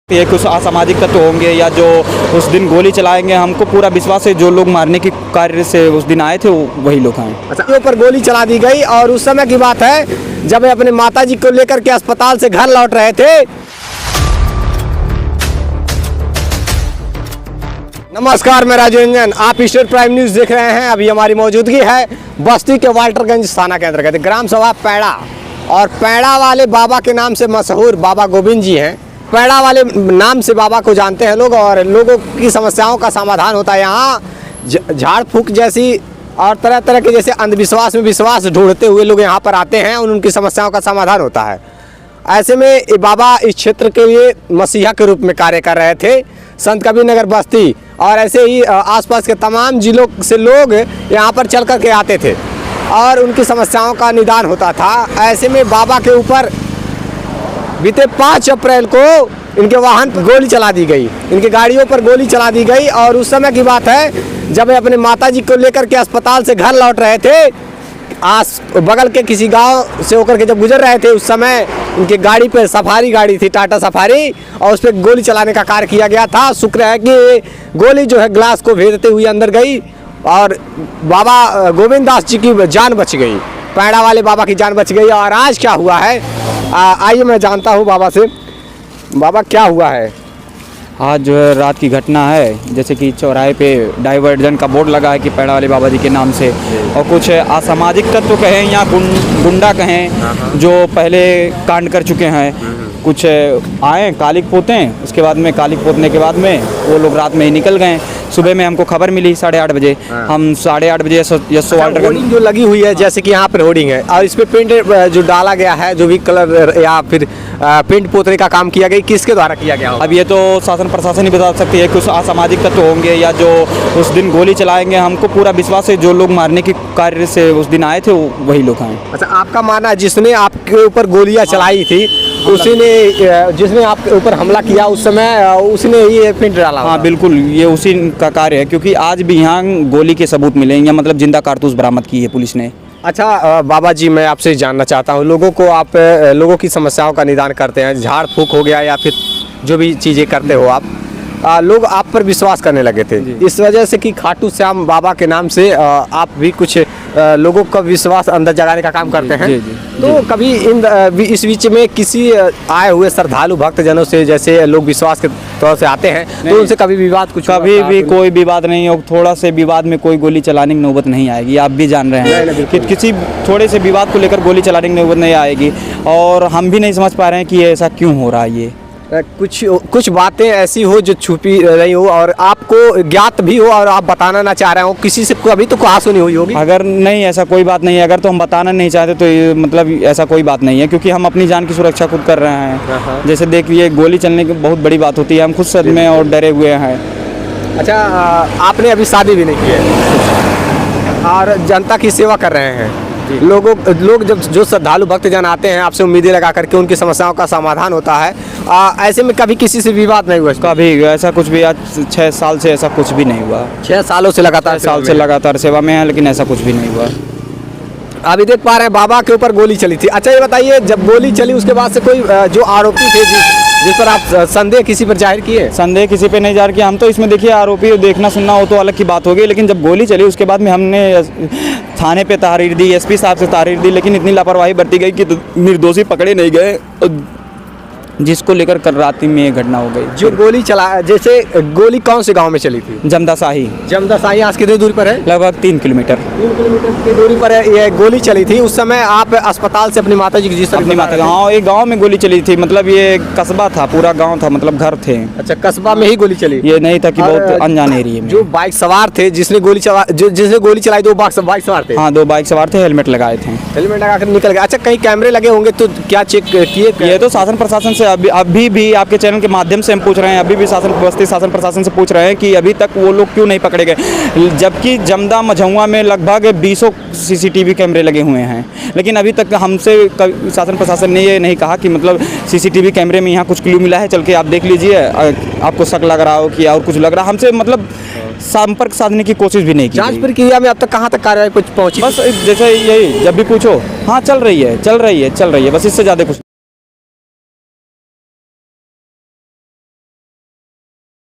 ये कुछ असामाजिक तत्व होंगे या जो उस दिन गोली चलाएंगे। हमको पूरा विश्वास है जो लोग मारने की कार्य से उस दिन आए थे वही लोग हैं। अच्छा, ऊपर गोली चला दी गई और उस समय की बात है जब वे अपने माताजी को लेकर के अस्पताल से घर लौट रहे थे। नमस्कार, मैं राजू रंजन, आप स्टेट प्राइम न्यूज देख रहे हैं। अभी हमारी मौजूदगी है बस्ती के वाल्टरगंज थाना के अंतर्गत ग्राम सभा पैड़ा, और पैड़ा वाले बाबा के नाम से मशहूर बाबा गोविंद जी हैं। पैड़ा वाले नाम से बाबा को जानते हैं लोग, और लोगों की समस्याओं का समाधान होता है। यहाँ झाड़ फूक जैसी और तरह तरह के जैसे अंधविश्वास में विश्वास ढूंढते हुए लोग यहाँ पर आते हैं और उनकी समस्याओं का समाधान होता है। ऐसे में ये बाबा इस क्षेत्र के लिए मसीहा के रूप में कार्य कर रहे थे, संत कबीर नगर बस्ती और ऐसे ही आसपास के तमाम जिलों से लोग यहाँ पर चल कर के आते थे और उनकी समस्याओं का निदान होता था। ऐसे में बाबा के ऊपर बीते 5 अप्रैल को इनके वाहन पर गोली चला दी गई, इनके गाड़ियों पर गोली चला दी गई। और उस समय की बात है जब वे अपने माताजी को लेकर के अस्पताल से घर लौट रहे थे, बगल के किसी गांव से होकर के जब गुजर रहे थे, उस समय इनकी गाड़ी पे सफारी गाड़ी थी, टाटा सफारी, और उस पर गोली चलाने का कार्य किया गया था। शुक्र है कि गोली जो है ग्लास को भेदते हुए अंदर गई और बाबा गोविंद दास जी की जान बच गई, पैड़ा वाले बाबा की जान बच गई। और आज क्या हुआ है आइए मैं जानता हूँ बाबा से। बाबा, क्या हुआ है? आज जो है रात की घटना है, जैसे कि चौराहे पे डाइवर्जन का बोर्ड लगा है कि पैड़ा वाले बाबा जी के नाम से, और कुछ असामाजिक तत्व कहें या गुंडा कहें जो पहले कांड कर चुके हैं, कुछ आए कालिक पोते, उसके बाद में कालिक पोतने के बाद में वो लोग रात में ही निकल गए। सुबह में हमको खबर मिली 8:30 बजे, हम 8:30 बजे यशो होर्डिंग जो लगी हुई है, जैसे कि यहाँ पर होर्डिंग है और इस पे पेंट जो डाला गया है, जो भी कलर या फिर पेंट पोतने का काम किया गया, किसके द्वारा किया गया? अब ये तो शासन प्रशासन ही बता सकती है। कुछ असामाजिक तत्व होंगे या जो उस दिन गोली चलाएंगे। हमको पूरा विश्वास है जो लोग मारने की कार्य से उस दिन आए थे वही लोग हैं। अच्छा, आपका मानना है जिसने आपके ऊपर गोलियां चलाई थी, उसी ने जिसने आपके ऊपर हमला किया उस समय उसने ये पेंट डाला? हाँ बिल्कुल, ये उसी का कार्य है, क्योंकि आज भी यहाँ गोली के सबूत मिले हैं, मतलब जिंदा कारतूस बरामद की है पुलिस ने। अच्छा बाबा जी, मैं आपसे जानना चाहता हूँ, आप लोगों की समस्याओं का निदान करते हैं, झाड़ फूक हो गया या फिर जो भी चीज़ें करते हो आप, लोग आप पर विश्वास करने लगे थे इस वजह से कि खाटू श्याम बाबा के नाम से आप भी कुछ लोगों का विश्वास अंदर जगाने का काम करते हैं। तो कभी इस बीच में किसी आए हुए श्रद्धालु भक्तजनों से, जैसे लोग विश्वास के तौर से आते हैं, तो उनसे कभी विवाद? कभी भी कोई विवाद नहीं हो, थोड़ा से विवाद में कोई गोली चलाने की नौबत नहीं आएगी। आप भी जान रहे हैं कि किसी थोड़े से विवाद को लेकर गोली चलाने की नौबत नहीं आएगी, और हम भी नहीं समझ पा रहे हैं कि ऐसा क्यों हो रहा है। ये कुछ बातें ऐसी हो जो छुपी रही हो और आपको ज्ञात भी हो और आप बताना ना चाह रहे हो, किसी से कभी तो कहा सुनी हुई होगी? अगर नहीं, ऐसा कोई बात नहीं है। अगर तो हम बताना नहीं चाहते तो ये मतलब ऐसा कोई बात नहीं है, क्योंकि हम अपनी जान की सुरक्षा खुद कर रहे हैं। जैसे देखिए, गोली चलने की बहुत बड़ी बात होती है, हम खुद सदमे और डरे हुए हैं। अच्छा, आपने अभी शादी भी नहीं की है और जनता की सेवा कर रहे हैं। लोग जब जो श्रद्धालु भक्तजन आते हैं, आपसे उम्मीदें लगा करके उनकी समस्याओं का समाधान होता है। ऐसे में कभी किसी से विवाद नहीं हुआ? कभी ऐसा कुछ भी, आज 6 साल से ऐसा कुछ भी नहीं हुआ। 6 सालों से लगातार सेवा में है, लेकिन ऐसा कुछ भी नहीं हुआ। अभी देख पा रहे हैं बाबा के ऊपर गोली चली थी। अच्छा, ये बताइए, जब गोली चली उसके बाद से कोई जो आरोपी थे जिस पर आप संदेह किसी पर जाहिर किए? संदेह किसी पे नहीं जाहिर किया हम तो। इसमें देखिए, आरोपी देखना सुनना हो तो अलग की बात होगी, लेकिन जब गोली चली उसके बाद में हमने थाने पे तहरीर दी, एसपी साहब से तहरीर दी, लेकिन इतनी लापरवाही बरती गई कि निर्दोषी पकड़े नहीं गए, जिसको लेकर कल रात में ये घटना हो गई। जो गोली चला, जैसे गोली कौन से गांव में चली थी? जमदासाही यहाँ से कितनी दूरी पर है? लगभग 3 किलोमीटर। 3 किलोमीटर की दूरी पर है ये गोली चली थी। उस समय आप अस्पताल से अपनी माता जी की एक गाँव में गोली चली थी, मतलब ये कस्बा था, पूरा गाँव था, मतलब घर थे। अच्छा, कस्बा में ही गोली चली? ये नहीं था कि बहुत अनजान एरिया में। जो बाइक सवार थे जिसने गोली चलाई, 2 बाइक सवार थे? हाँ, 2 बाइक सवार थे, हेलमेट लगाए थे। हेलमेट लगा कर निकल गए। अच्छा, कहीं कैमरे लगे होंगे तो क्या चेक किए? ये तो शासन प्रशासन से अभी भी आपके चैनल के माध्यम से हम पूछ रहे हैं, अभी भी बस्ती शासन प्रशासन से पूछ रहे हैं कि अभी तक वो लोग क्यों नहीं पकड़े गए, जबकि जमदा मझौआ में लगभग 20 सीसीटीवी कैमरे लगे हुए हैं। लेकिन अभी तक हमसे शासन प्रशासन ने ये नहीं कहा कि मतलब सीसीटीवी कैमरे में यहाँ कुछ क्लू मिला है, चल के आप देख लीजिए, आपको शक लग रहा हो कि और कुछ लग रहा। हमसे मतलब संपर्क साधने की कोशिश भी नहीं की। जांच प्रक्रिया में अब तक कहाँ तक कार्रवाई पहुंची? बस जैसे यही, जब भी पूछो हाँ चल रही है, बस इससे ज़्यादा कुछ